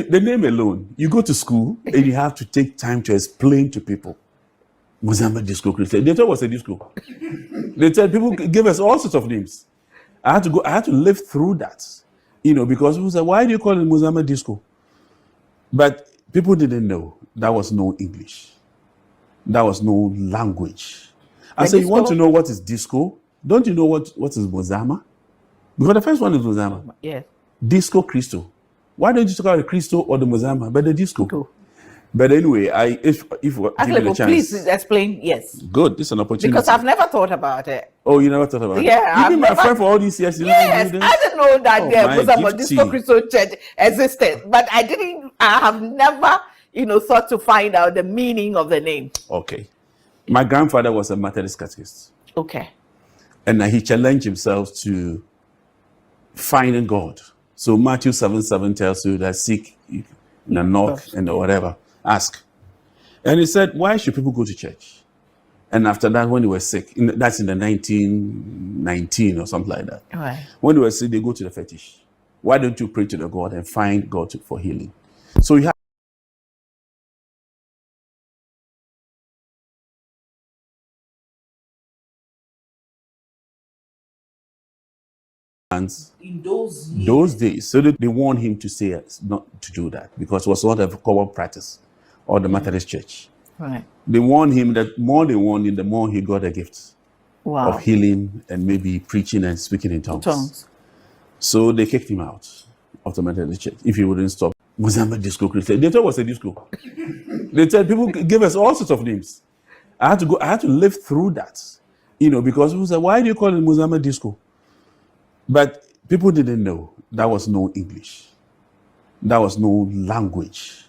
The name alone, you go to school and you have to take time to explain to people. Musama Disco Christo. They thought it was a disco. They said people give us all sorts of names. I had to live through that, because people said, why do you call it Musama Disco? But people didn't know that was no English. That was no language. I said, you want to know what is disco? Don't you know what is Musama? Because the first one is Musama. Yes. Disco Christo. Why don't you talk about the Christo or the Musama, but the disco? Cool. But anyway, if give me a chance. Please explain. Yes. Good. This is an opportunity. Because I've never thought about it. Oh, you never thought about it? Yeah. You've been my friend for all these years. Yes. I didn't know that there was a Disco Christo Church existed, but I have never, thought to find out the meaning of the name. Okay. My grandfather was a Methodist catechist. Okay. And he challenged himself to finding God. So Matthew 7:7 tells you that seek, knock, and whatever. Ask. And he said, why should people go to church? And after that, when they were sick, that's in the 1919 or something like that. Right. When they were sick, they go to the fetish. Why don't you pray to the God and find God for healing? So you have in those days. So they warned him to say not to do that because it was not a common practice or the Methodist Church. Right. They warned him that more they warned him, the more he got a gift of healing and maybe preaching and speaking in tongues. So they kicked him out of the Methodist Church if he wouldn't stop. Musama Disco Christo. They thought it was a disco. They said people give us all sorts of names. I had to live through that, because people said, why do you call it Musama Disco? But people didn't know that was no English. That was no language.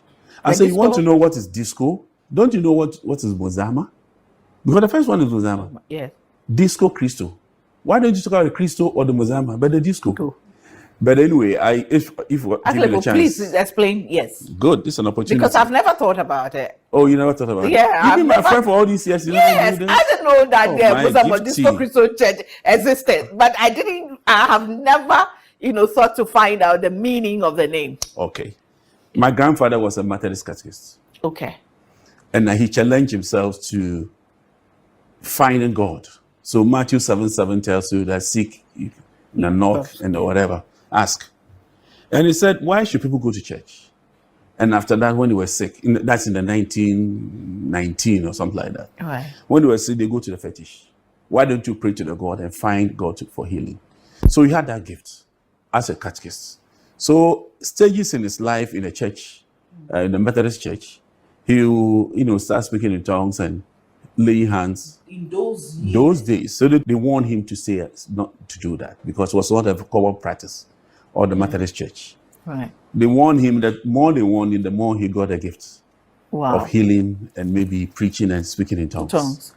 I said, you want to know what is disco? Don't you know what is Musama? Because the first one is Musama. Yes. Disco Christo. Why don't you talk about the Christo or the Musama, but the disco? Cool. But anyway, if give me a chance. Please explain. Yes. Good. This is an opportunity. Because I've never thought about it. Oh, you never thought about it? Yeah. You've been my friend for all these years. Yes. I didn't know that there was a Disco Christo Church existed, but I have never, thought to find out the meaning of the name. Okay. My grandfather was a Methodist catechist. Okay. And he challenged himself to finding God. So Matthew 7:7 tells you that seek, knock, and whatever. Ask. And he said, why should people go to church? And after that, when they were sick, that's in the 1919 or something like that. Right. When they were sick, they go to the fetish. Why don't you pray to the God and find God for healing? So he had that gift as a catechist. So stages in his life in a church, in the Methodist Church, he will, start speaking in tongues and laying hands. In those days. So they warned him to say not to do that because it was not a common practice or the Methodist Church. Right. They warned him that more they warned him, the more he got a gift of healing and maybe preaching and speaking in tongues.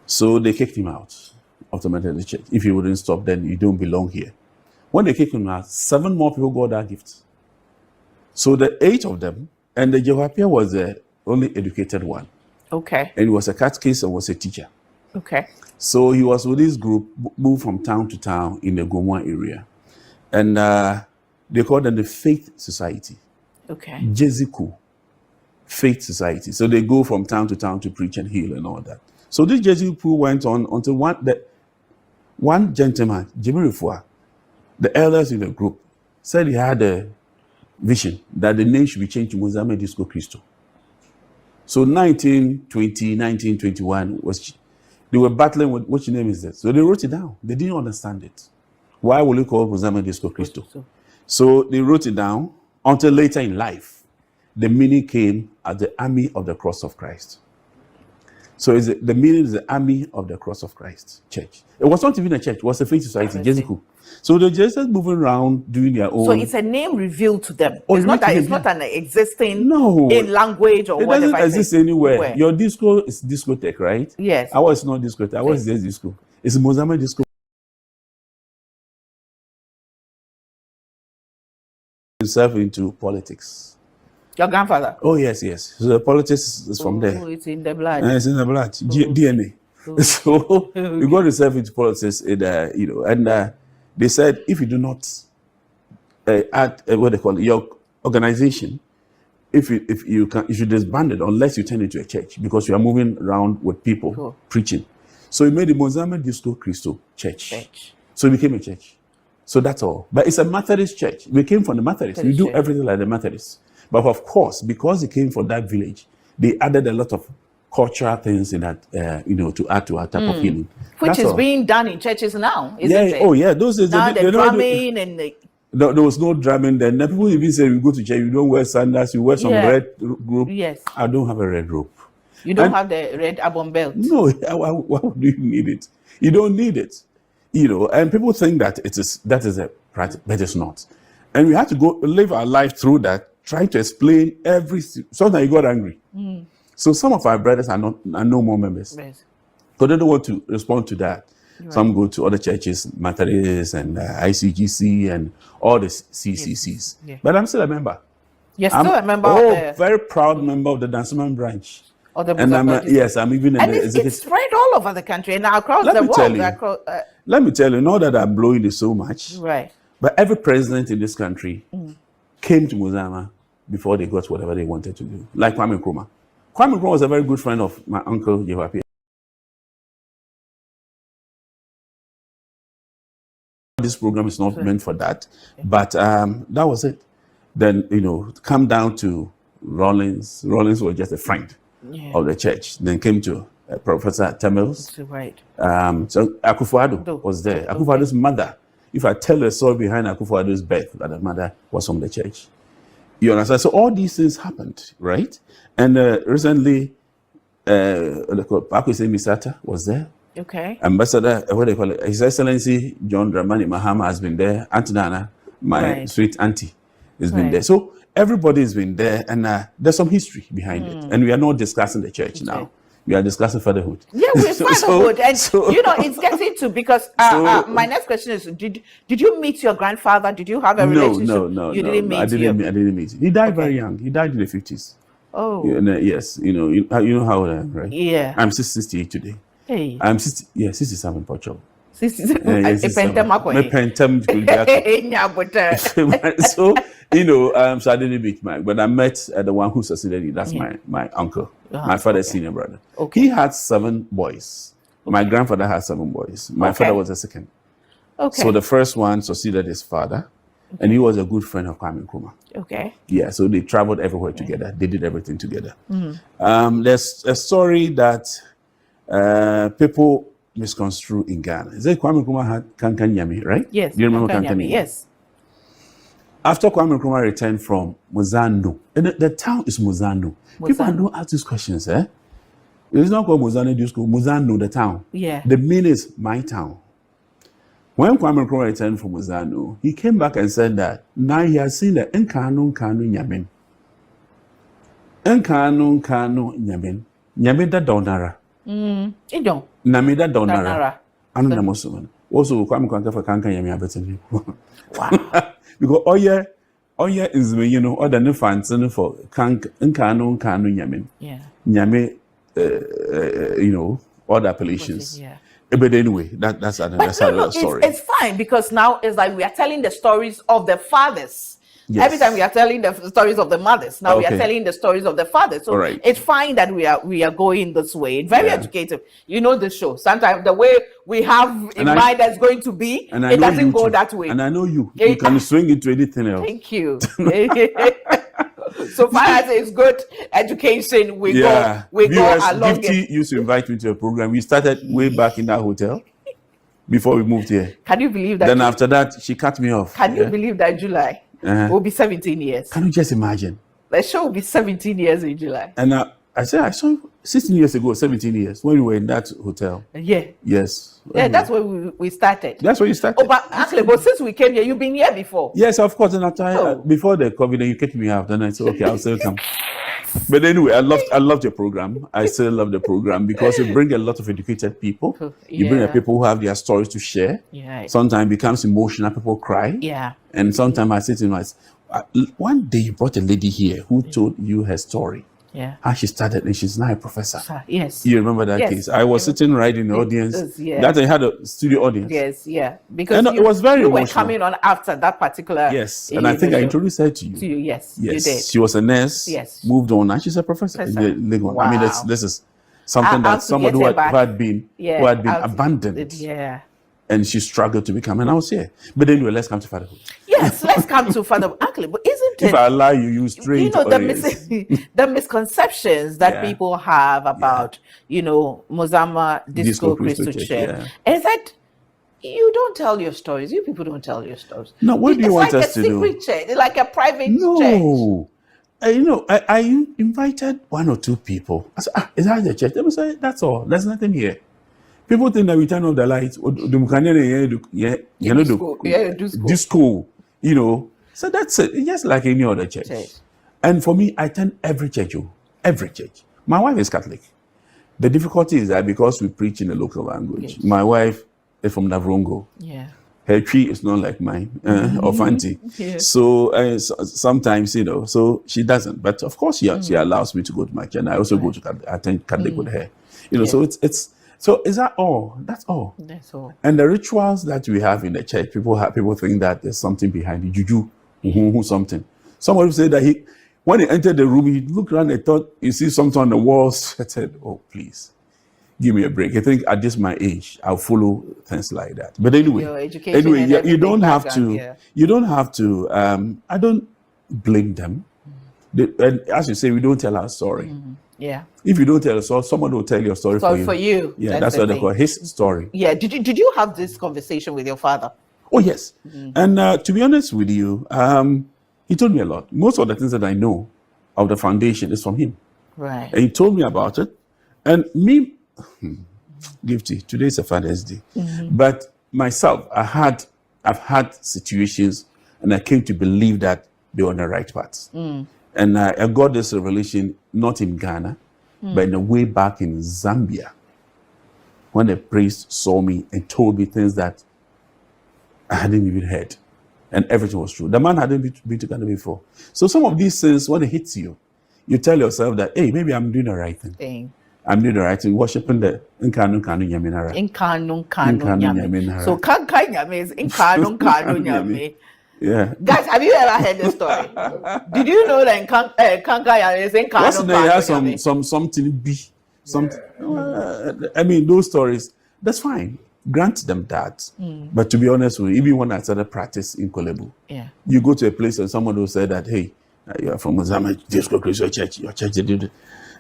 So they kicked him out of the Methodist Church. If you wouldn't stop, then you don't belong here. When they kicked him out, 7 more people got that gift. So the 8 of them, and the Jehu Appiah was the only educated one. Okay. And he was a catechist and was a teacher. Okay. So he was with this group, moved from town to town in the Gomwa area. And they called them the Faith Society. Okay. Jeziku. Faith Society. So they go from town to town to preach and heal and all that. So this Jeziku went on until one gentleman, Jimmy Rifua, the elders in the group, said he had a vision that the name should be changed to Musama Disco Christo. So 1920, 1921, they were battling with which name is that. So they wrote it down. They didn't understand it. Why will you call Musama Disco Christo? So they wrote it down until later in life, the meaning came as the Army of the Cross of Christ. So the meaning is the Army of the Cross of Christ Church. It was not even a church, it was a faith society, Jeziku. So they're just moving around doing their own. So it's a name revealed to them. It's not an existing in language or whatever. It doesn't exist anywhere. Your disco is discotheque, right? Yes. Ours is not discotheque. Ours is disco. It's Musama Disco. Himself into politics. Your grandfather? Oh, yes. So the politics is from there. Oh, it's in the blood. It's in the blood. DNA. So you got yourself into politics, and they said if you do not add what they call it, your organization, if you disband it unless you turn it into a church, because you are moving around with people preaching. So he made the Musama Disco Christo Church. So it became a church. So that's all. But it's a Methodist church. We came from the Methodists. We do everything like the Methodists. But of course, because it came from that village, they added a lot of cultural things in that, to add to our type of healing. Which is being done in churches now, isn't it? Oh, yeah. Those days, now the drumming and the... There was no drumming then. People even say, you go to church, you don't wear sandals, you wear some red robe. Yes. I don't have a red robe. You don't have the red album belt? No, why would you need it? You don't need it. And people think that that is a practice, but it's not. And we have to go live our life through that, trying to explain sometimes you got angry. So some of our brothers are no more members. Yes. Because they don't want to respond to that. Right. Some go to other churches, Methodist and ICGC and all the CCCs. Yes. Yeah. But I'm still a member. You're still a member? Very proud member of the Danceman branch. And I'm even in the executive. It's spread all over the country and across the world. Let me tell you, not that I'm blowing it so much. Right. But every president in this country came to Musama before they got whatever they wanted to do. Like Kwame Nkrumah. Kwame Nkrumah was a very good friend of my uncle, Jehu Appiah. This program is not meant for that. But that was it. Then, come down to Rollins. Rollins was just a friend of the church. Then came to Professor Tamils. Right. So Akufo-Addo was there. Akufo-Addo's mother. If I tell the story behind Akufo-Addo's birth, that the mother was from the church. You understand? So all these things happened, right? And recently, Pakwese Misata was there. Okay. Ambassador, what do they call it? His Excellency John Dramani Mahama has been there. Auntie Nana, my sweet auntie, has been there. So everybody's been there, and there's some history behind it. And we are not discussing the church now. We are discussing fatherhood. Yeah, we're fatherhood. And, it's getting to, because my next question is, did you meet your grandfather? Did you have a relationship? No. I didn't meet him. He died very young. He died in the 50s. Oh. Yes. You know how old I am, right? Yeah. I'm 68 today. Hey. I'm 67, Pocho. 67. So, so I didn't meet Mike, but I met the one who succeeded me. That's my uncle, my father's senior brother. Okay. He had 7 boys. My grandfather had 7 boys. My father was the second. Okay. So the first one succeeded his father, and he was a good friend of Kwame Nkrumah. Okay. Yeah, so they traveled everywhere together. They did everything together. There's a story that people misconstrue in Ghana. Is it Kwame Nkrumah had Kankan Yami, right? Yes. Do you remember Kankan Yami? Yes. After Kwame Nkrumah returned from Muzano, and the town is Muzano. People don't ask these questions, eh? It's not called Musama Disco, Muzano, the town. Yeah. The meaning is my town. When Kwame Nkrumah returned from Muzano, he came back and said that now he has seen the Nkanu Nyamin. Nkanu Nyamin. Nyamin da Donara. Idon. Namida Donara. Anu na Musama. Also, Kwame Nkrumah for Kankan Yami abetini. Wow. Because Oye is other new fans for Nkanu Nyamin. Yeah. Nyame, other appellations. Yeah. But anyway, that's another story. It's fine, because now it's like we are telling the stories of the fathers. Yes. Every time we are telling the stories of the mothers, now we are telling the stories of the fathers. So it's fine that we are going this way. It's very educative. You know the show. Sometimes the way we have in mind that's going to be, it doesn't go that way. And I know you. You can swing it to anything else. Thank you. So far as it's good education, we go along. Gifty used to invite me to a program. We started way back in that hotel before we moved here. Can you believe that? Then after that, she cut me off. Can you believe that July will be 17 years? Can you just imagine? The show will be 17 years in July. And I said, I saw you 16 years ago, 17 years, when we were in that hotel. Yeah. Yes. Yeah, that's where we started. That's where you started. Oh, but actually, since we came here, you've been here before. Yes, of course. And after before the COVID, you kicked me out. Then I said, okay, I'll still come. But anyway, I loved your program. I still love the program because you bring a lot of educated people. You bring people who have their stories to share. Yeah. Sometimes it becomes emotional. People cry. Yeah. And sometimes I say to myself, one day you brought a lady here who told you her story. How she started, and she's now a professor. Yes. You remember that case? I was sitting right in the audience. That I had a studio audience. Yes, yeah. Because it was very emotional. You were coming on after that particular. Yes, and I think I introduced her to you. Yes, you did. She was a nurse. Yes. Moved on, and she's a professor in Legon. Wow. I mean, this is something that someone who had been abandoned. Yeah. And she struggled to become, and I was here. But anyway, let's come to fatherhood. Yes, let's come to fatherhood. Actually, but isn't it? If I allow you straight. The misconceptions that people have about, Musama Disco Christo Church. Is that you don't tell your stories. You people don't tell your stories. No, what do you want us to do? It's like a secret church. It's like a private church. No. I invited one or two people. I said, is that the church? They will say, that's all. There's nothing here. People think that we turn off the lights. Disco, So that's it. It's just like any other church. And for me, I attend every church. Every church. My wife is Catholic. The difficulty is that because we preach in the local language, my wife is from Navrongo. Yeah. Her tree is not like mine or Fanti. So sometimes, so she doesn't. But of course, she allows me to go to my church. And I also go to attend Catholic with her. So it's. So is that all? That's all. That's all. And the rituals that we have in the church, people think that there's something behind it. Juju, something. Somebody said that when he entered the room, he looked around and thought, you see something on the walls. I said, oh, please, give me a break. I think at this my age, I'll follow things like that. But anyway, you don't have to. Yeah. You don't have to. I don't blame them. And as you say, we don't tell our story. Yeah. If you don't tell a story, someone will tell your story for you. Yeah, that's what they call his story. Yeah. Did you have this conversation with your father? Oh yes. And to be honest with you, he told me a lot. Most of the things that I know of the foundation is from him. Right. And he told me about it. And me, Gifty, today is a Father's Day. But myself, I've had situations, and I came to believe that they were on the right path. And I got this revelation not in Ghana, but in a way back in Zambia, when a priest saw me and told me things that I hadn't even heard, and everything was true. The man hadn't been to Ghana before. So some of these things, when it hits you, you tell yourself that, hey, maybe I'm doing the right thing. I'm doing the right thing, worshiping the Nkanu Nyaminara. Nkanu Nyaminara. So Kankai Nyame is Nkanu Nyame. Yeah. Guys, have you ever heard this story? Did you know that Kankai is in What's the name? It has something B. I mean, those stories, that's fine. Grant them that. But to be honest with you, even when I started practice in Kolebu, you go to a place and someone will say that, hey, you're from Musama Disco Christo Church, your church did it.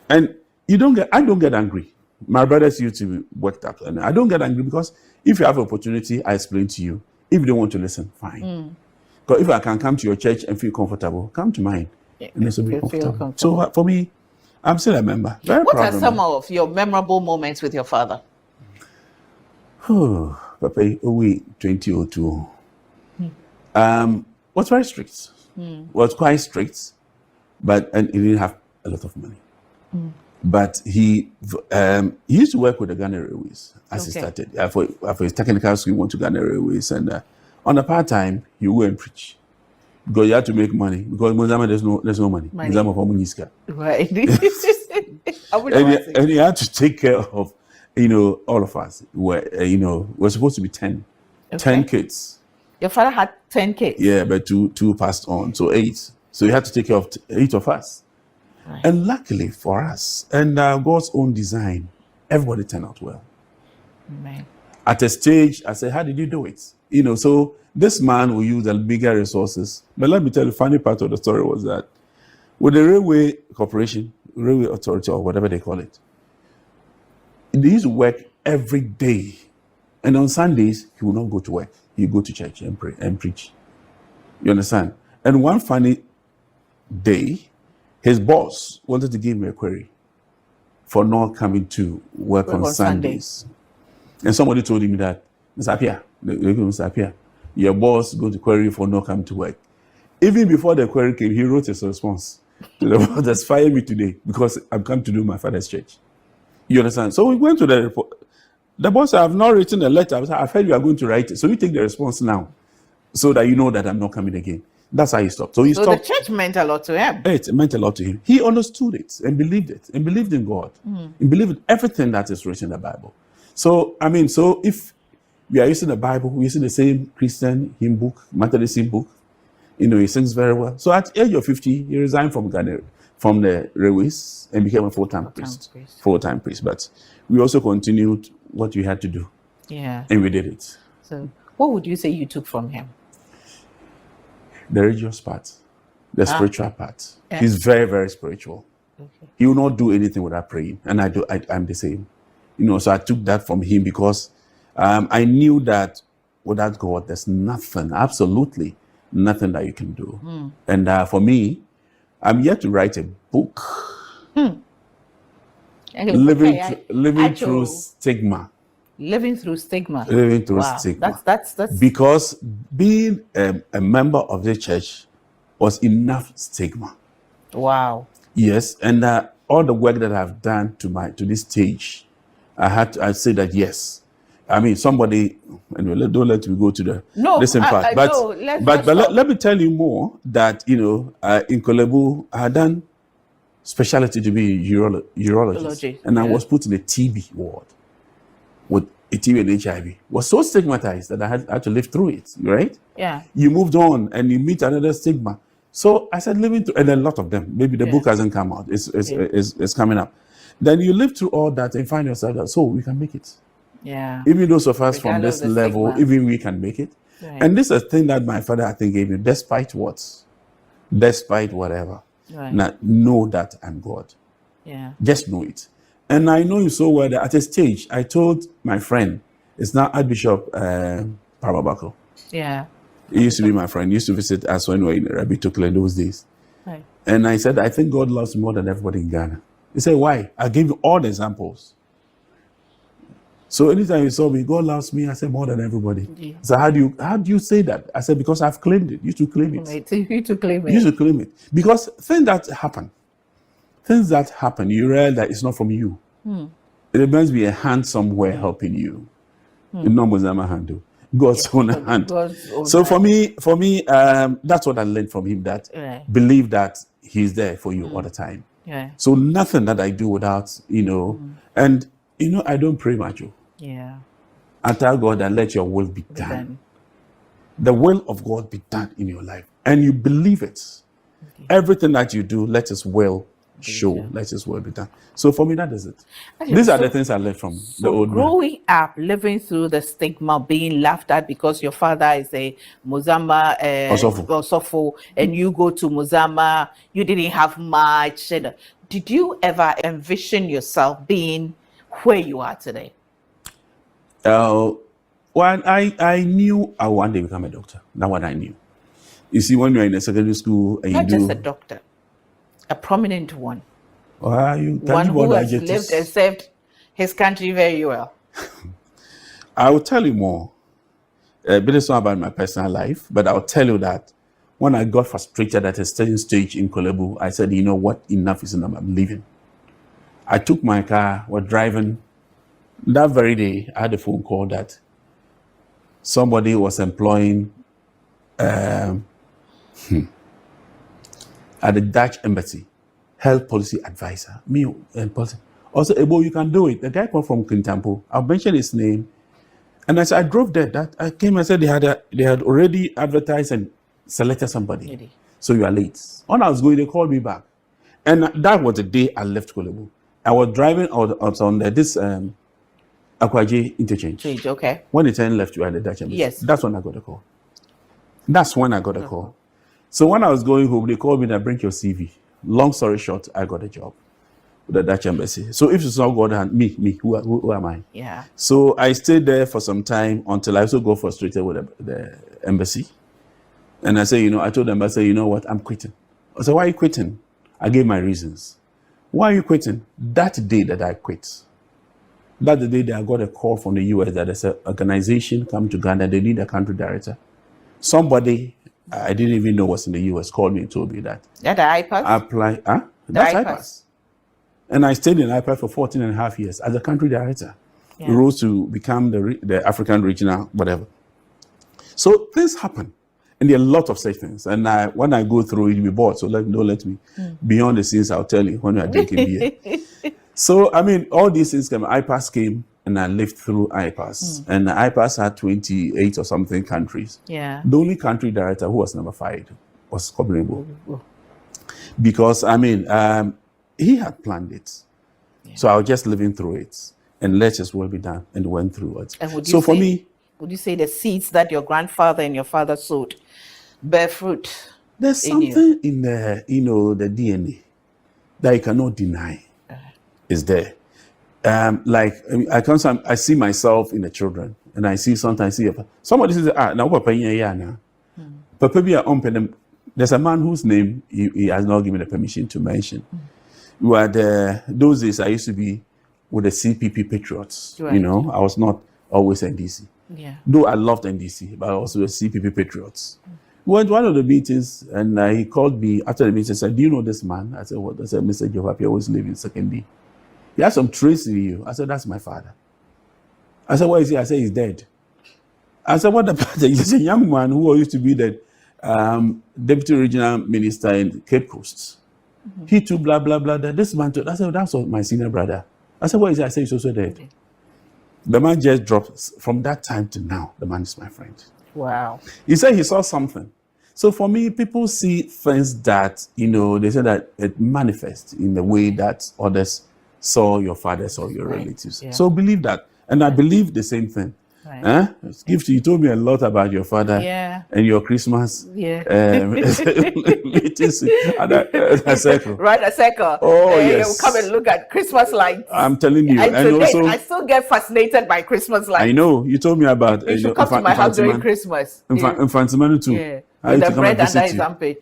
And I don't get angry. My brothers used to be worked up. And I don't get angry because if you have an opportunity, I explain to you. If you don't want to listen, fine. But if I can come to your church and feel comfortable, come to mine. And this will be comfortable. So for me, I'm still a member. What are some of your memorable moments with your father? Papa, 2002. Was very strict. Was quite strict, and he didn't have a lot of money. But he used to work with the Ghana Railways as he started. For his technical school, he went to Ghana Railways, and on a part-time, he would go and preach. Because you had to make money. Because Musama, there's no money. Musama for Muniska. Right. and he had to take care of, all of us. We're supposed to be 10 kids. Your father had 10 kids? Yeah, but two passed on, so 8. So he had to take care of 8 of us. Right. And luckily for us, and God's own design, everybody turned out well. Right. At a stage, I said, how did you do it? So this man will use the bigger resources. But let me tell you, the funny part of the story was that with the railway corporation, railway authority, or whatever they call it, they used to work every day. And on Sundays, he would not go to work. He would go to church and pray and preach. You understand? And one funny day, his boss wanted to give me a query for not coming to work on Sundays. And somebody told him that, Mr. Appiah, your boss going to query for not coming to work. Even before the query came, he wrote his response to the boss that's fired me today because I'm come to do my father's church. You understand? So we went to the report. The boss said, I've not written a letter. I've heard you are going to write it. So you take the response now so that you know that I'm not coming again. That's how he stopped. So he stopped. The church meant a lot to him. It meant a lot to him. He understood it and believed in God. He believed in everything that is written in the Bible. So, so if we are using the Bible, we're using the same Christian hymn book, Methodist hymn book, he sings very well. So at the age of 50, he resigned from Ghana, from the railways, and became a full-time priest. Full-time priest. But we also continued what we had to do. Yeah. And we did it. So what would you say you took from him? The religious part, the spiritual part. Yeah. He's very, very spiritual. Okay. He will not do anything without praying. And I'm the same. So I took that from him because I knew that without God, there's nothing, absolutely nothing that you can do. And for me, I'm yet to write a book. Living through stigma. Living through stigma. Living through stigma. That's because being a member of the church was enough stigma. Wow. Yes, and all the work that I've done to this stage, I say that yes. Somebody, anyway, don't let me go to the listen part. But let me tell you more that in Kolebu I had done specialty to be urologist, and I was put in a TB ward with a TB and HIV. Was so stigmatized that I had to live through it. Right? Yeah. You moved on and you meet another stigma. So I said living through, and a lot of them. Maybe the book hasn't come out. It's coming up. Then you live through all that and find yourself that we can make it. Yeah. Even those of us from this level, even we can make it. Right. And this is a thing that my father, I think, gave me, despite whatever. Right. Now, know that I'm God. Yeah. Just know it. And I know you so well that at a stage, I told my friend, it's now Archbishop Parabako. Yeah. He used to be my friend. He used to visit us when we were in Rabbi Tukle in those days. Right. And I said, I think God loves me more than everybody in Ghana. He said, why? I gave you all the examples. So anytime you saw me, God loves me, I said more than everybody. Yeah. So how do you say that? I said, because I've claimed it. You to claim it. You to claim it. You to claim it. Because things that happen, you realize that it's not from you. It must be a hand somewhere helping you. It's not Musama hand, God's own hand. So for me, that's what I learned from him, that believe that he's there for you all the time. Yeah. So nothing that I do without, and I don't pray much. Yeah. I tell God that let your will be done. The will of God be done in your life. And you believe it. Okay. Everything that you do, let his will show. Let his will be done. So for me, that is it. These are the things I learned from the old man. Growing up, living through the stigma, being laughed at because your father is a Musama Osofo, and you go to Musama, you didn't have much. Did you ever envision yourself being where you are today? Well, I knew I would one day become a doctor. That's what I knew. You see, when you're in a secondary school and not just a doctor, a prominent one. One who has lived and served his country very well. I will tell you more. But it's not about my personal life, but I'll tell you that when I got frustrated at a certain stage in Kolebu, I said, you know what, enough is enough, I'm leaving. I took my car, was driving. That very day, I had a phone call that somebody was employing at the Dutch embassy, health policy advisor. Me and policy. Also, Ebo, you can do it. The guy come from Kintampo. I'll mention his name. And as I drove there, I came and said they had already advertised and selected somebody. Really? So you are late. When I was going, they called me back. And that was the day I left Kolebu. I was driving out on this Akwaji interchange. Okay. When the turn left, you are at the Dutch embassy. Yes. That's when I got a call. So when I was going home, they called me and bring your CV. Long story short, I got a job with the Dutch embassy. So if it's not God, me, who am I? Yeah. So I stayed there for some time until I also got frustrated with the embassy. And I say, I told the embassy, you know what, I'm quitting. I said, why are you quitting? I gave my reasons. Why are you quitting? That day that I quit, that's the day that I got a call from the US that there's an organization come to Ghana, they need a country director. Somebody I didn't even know was in the US called me and told me that. Yeah, the IPAS? That's IPAS. And I stayed in IPAS for 14 and a half years as a country director. Yeah. Rose to become the African regional, whatever. So things happen. And there are a lot of such things. And when I go through it, you'll be bored. So don't let me. Beyond the scenes, I'll tell you when we are drinking beer. So, I mean, all these things came. IPAS came, and I lived through IPAS. And IPAS had 28 or something countries. Yeah. The only country director who was never fired was Kobrenbo. Because, I mean, he had planned it. Yeah. So I was just living through it. And let his will be done. And went through it. So for me... Would you say the seeds that your grandfather and your father sowed bear fruit? There's something in the, the DNA that you cannot deny is there. I see myself in the children, and I see sometimes somebody says, now Papa Papa be a there's a man whose name he has not given the permission to mention. Those days I used to be with the CPP Patriots. Right. I was not always NDC. Yeah. Though I loved NDC, but I also the CPP Patriots. We went to one of the meetings, and he called me after the meeting and said, "Do you know this man?" I said, "What?" I said, "Mr. Jehu Appiah always live in 2nd D. He has some traits in you." I said, "That's my father." I said, "Where is he?" I said, "He's dead." I said, "What about it?" He's a young man who used to be the deputy regional minister in Cape Coast. He too, blah, blah, blah. This man too. I said, "That's my senior brother." I said, "Where is he?" I said, "He's also dead." The man just dropped. From that time to now, the man is my friend. Wow. He said he saw something. So for me, people see things that, they say that it manifests in the way that others saw your fathers or your relatives. Yeah. So believe that. And I believe the same thing. Right. Gift, you told me a lot about your father and your Christmas. Yeah. Circle. Right, a circle. Oh, yes. Come and look at Christmas lights. I'm telling you. And also, I still get fascinated by Christmas lights. I know. You told me about you should come to my house during Christmas. Infantimano too. Yeah. With the bread under his armpit.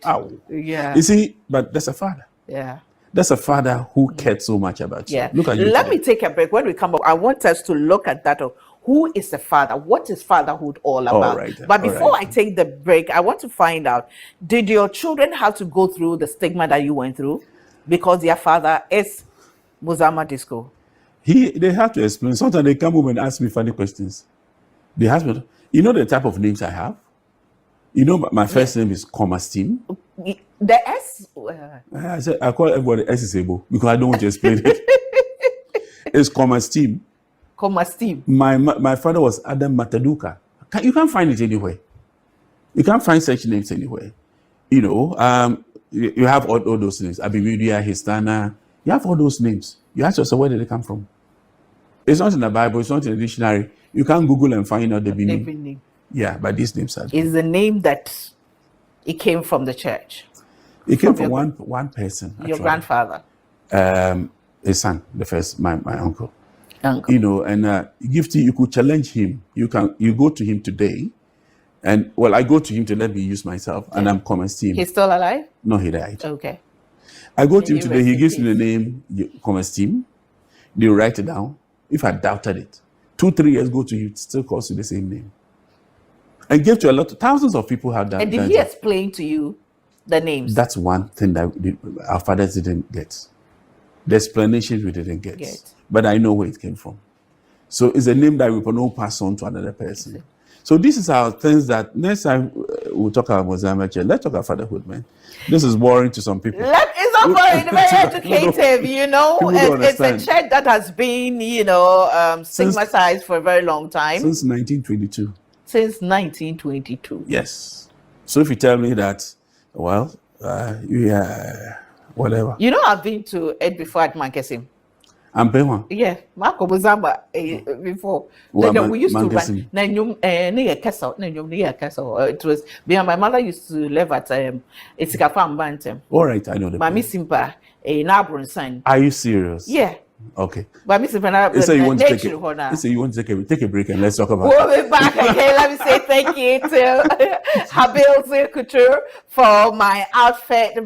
Yeah. You see, but that's a father. Yeah. That's a father who cared so much about you. Yeah. Look at you. Let me take a break. When we come back, I want us to look at that. Who is the father? What is fatherhood all about? But before I take the break, I want to find out, did your children have to go through the stigma that you went through because their father is Musama Disco? They have to explain. Sometimes they come home and ask me funny questions. They ask me, the type of names I have? My first name is Steam. The S? I said, I call everybody S is able because I don't want to explain it. It's Steam. Steam. My father was Adam Mataduka. You can't find it anywhere. You can't find such names anywhere. You have all those names. Abimedia, Histana. You have all those names. You ask yourself, where did they come from? It's not in the Bible. It's not in the dictionary. You can't Google and find out the meaning. Yeah, but these names are. Is the name that it came from the church? It came from one person. Actually. Your grandfather. His son, the first, my uncle. And Gifty, you could challenge him. You go to him today, and I go to him to let me use myself, and I'm Steam. He's still alive? No, he died. Okay. I go to him today. He gives me the name Steam. They write it down. If I doubted it, 2-3 years go to you, it still calls you the same name. And gave to thousands of people have that. And did he explain to you the names? That's one thing that our fathers didn't get. The explanation we didn't get. But I know where it came from. So it's a name that we can all pass on to another person. So this is our things that next time we'll talk about Musama Church. Let's talk about fatherhood, man. This is boring to some people. It's not boring, very educative, It's a church that has been, stigmatized for a very long time. Since 1922. Since 1922. Yes. So if you tell me that, whatever. I've been to it before at Mankesim. I'm paying. Yeah, Marco Musama before. We used to run. It was my mother used to live at Isikafam Bantam. All right, I know the. Mami Simpa, a neighboring son. Are you serious? Yeah. Okay. Mami Simpa, you want to take a break and let's talk about. We'll be back. Okay, let me say thank you to Habil Couture for my outfit.